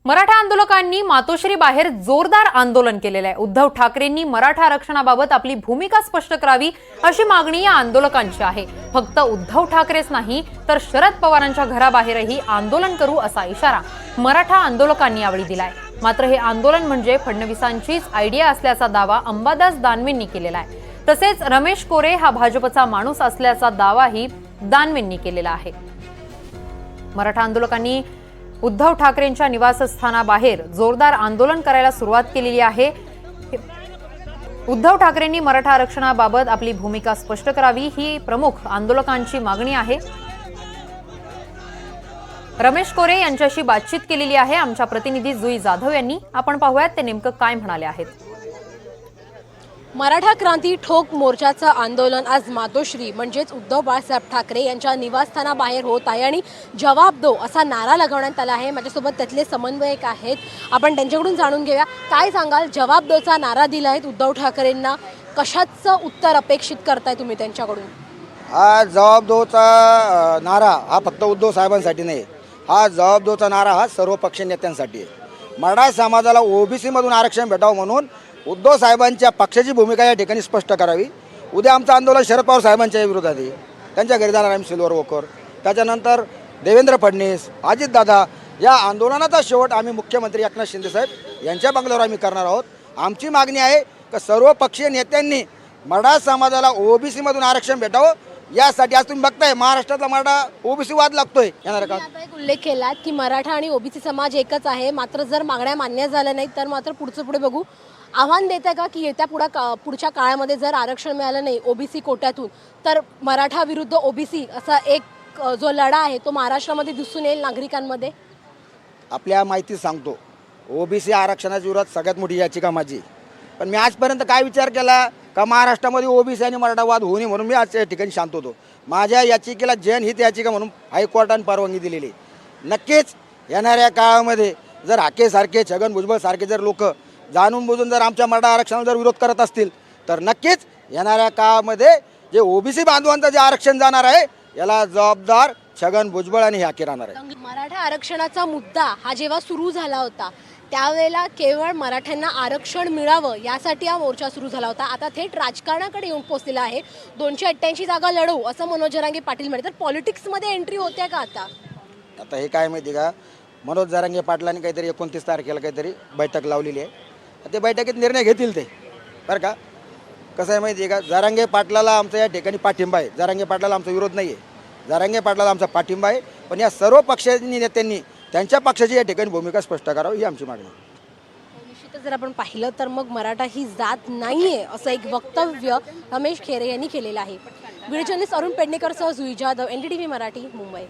मराठा आंदोलकांनी मातोश्री बाहेर जोरदार आंदोलन केलेलं आहे। उद्धव ठाकरेंनी मराठा आरक्षणाबाबत आपली भूमिका स्पष्ट करावी अशी मागणी या आंदोलकांची आहे। फक्त उद्धव ठाकरेच नाही तर शरद पवारांच्या घराबाहेरही आंदोलन करू असा इशारा मराठा आंदोलकांनी यावेळी दिलाय। मात्र हे आंदोलन म्हणजे फडणवीसांचीच आयडिया असल्याचा दावा अंबादास दानवेंनी केलेला आहे। तसेच रमेश कोरे हा भाजपचा माणूस असल्याचा दावाही दानवेंनी केलेला आहे। मराठा आंदोलकांनी उद्धव ठाकरेंच्या निवासस्थानाबाहेर जोरदार आंदोलन करायला सुरुवात केलेली आहे। उद्धव ठाकरेंनी मराठा आरक्षणाबाबत आपली भूमिका स्पष्ट करावी ही प्रमुख आंदोलकांची मागणी आहे। रमेश कोरे यांच्याशी बातचीत केलेली आहे आमच्या प्रतिनिधी जुई जाधव यांनी। आपण पाहूयात ते नेमकं काय म्हणाले आहेत। मराठा क्रांती ठोक मोर्चाचं आंदोलन आज मातोश्री म्हणजेच उद्धव बाळासाहेब ठाकरे यांच्या निवासस्थानाबाहेर होत आहे आणि जवाब दो असा नारा लगवण्यात आला आहे। माझ्यासोबत त्यातले समन्वयक आहेत, आपण त्यांच्याकडून जाणून घेऊया। काय सांगाल, जवाब दोचा नारा दिला आहे उद्धव ठाकरेंना, कशाचं उत्तर अपेक्षित करताय तुम्ही त्यांच्याकडून? हा जवाब दोचा नारा हा फक्त उद्धव साहेबांसाठी नाही, हा जवाब दोचा नारा हा सर्व पक्ष नेत्यांसाठी आहे। मराठा समाजाला ओबीसी मधून आरक्षण भेटावं म्हणून उद्धव साहेबांच्या पक्षाची भूमिका या ठिकाणी स्पष्ट करावी। उद्या आमचं आंदोलन शरद पवार साहेबांच्या विरोधात आहे, त्यांच्या घरी जाणार आम्ही सिल्वर वॉकर। त्याच्यानंतर देवेंद्र फडणवीस, अजितदादा, या आंदोलनाचा शेवट आम्ही मुख्यमंत्री एकनाथ शिंदे साहेब यांच्या बंगल्यावर आम्ही करणार आहोत। आमची मागणी आहे की सर्व पक्षीय नेत्यांनी मराठा समाजाला ओबीसी मधून आरक्षण भेटावं, यासाठी आज तुम्ही बघताय महाराष्ट्रातला मराठा ओबीसी वाद लागतोय। येणार का? आता एक उल्लेख केलात की मराठा आणि ओबीसी समाज एकच आहे, मात्र जर मागण्या मान्य झाल्या नाहीत तर मात्र पुढे बघू। आव्हान देत आहे का की येत्या पुढच्या काळामध्ये जर आरक्षण मिळालं नाही ओबीसी कोट्यातून तर मराठा विरुद्ध ओबीसी असा एक जो लढा आहे तो महाराष्ट्रामध्ये दिसून येईल नागरिकांमध्ये? आपल्या माहिती सांगतो, ओबीसी आरक्षणाच्या विरोधात सगळ्यात मोठी याचिका माझी, पण मी आजपर्यंत काय विचार केला का महाराष्ट्रामध्ये ओबीसी आणि मराठा वाद होऊ नये म्हणून मी आज या ठिकाणी शांत होतो। माझ्या याचिकेला जनहित याचिका म्हणून हायकोर्टाने परवानगी दिलेली। नक्कीच येणाऱ्या काळामध्ये जर हाकेसारखे, छगन भुजबळ सारखे जर लोक जाणून बुजून जर आमच्या मराठा आरक्षणाला जर विरोध करत असतील तर नक्कीच येणाऱ्या काळामध्ये जे ओबीसी बांधवांचं जे आरक्षण जाणार आहे याला जबाबदार छगन भुजबळ आणि हाके राहणार आहे। मराठा आरक्षणाचा मुद्दा हा जेव्हा सुरू झाला होता त्यावेळेला केवळ मराठ्यांना आरक्षण मिळावं यासाठी हा मोर्चा सुरू झाला होता। आता थेट राजकारणाकडे येऊन पोहोचलेला आहे। 288 जागा लढवू असं मनोज जरांगे पाटील म्हणतात, तर पॉलिटिक्समध्ये एंट्री होते का आता? हे काय माहिती का, मनोज जरांगे पाटलांनी काहीतरी 29 तारखेला काहीतरी बैठक लावलेली आहे, ते बैठकीत निर्णय घेतील ते, बरं का। कसं आहे माहिती आहे का, जरांगे पाटलाला आमचा या ठिकाणी पाठिंबा आहे, जरांगे पाटलाला आमचा विरोध नाही आहे, जरांगे पाटलाला आमचा पाठिंबा आहे, पण या सर्व पक्षांनी नेत्यांनी त्यांच्या पक्षाची या ठिकाणी भूमिका स्पष्ट करावी ही आमची मागणी आहे। निश्चितच जर आपण पाहिलं तर मग मराठा ही जात नाहीये असं एक वक्तव्य रमेश खेरे यांनी केलेलं आहे। व्हिडिओ जर्नलिस्ट अरुण पेडणेकरसह जुई जाधव, NDTV मराठी, मुंबई।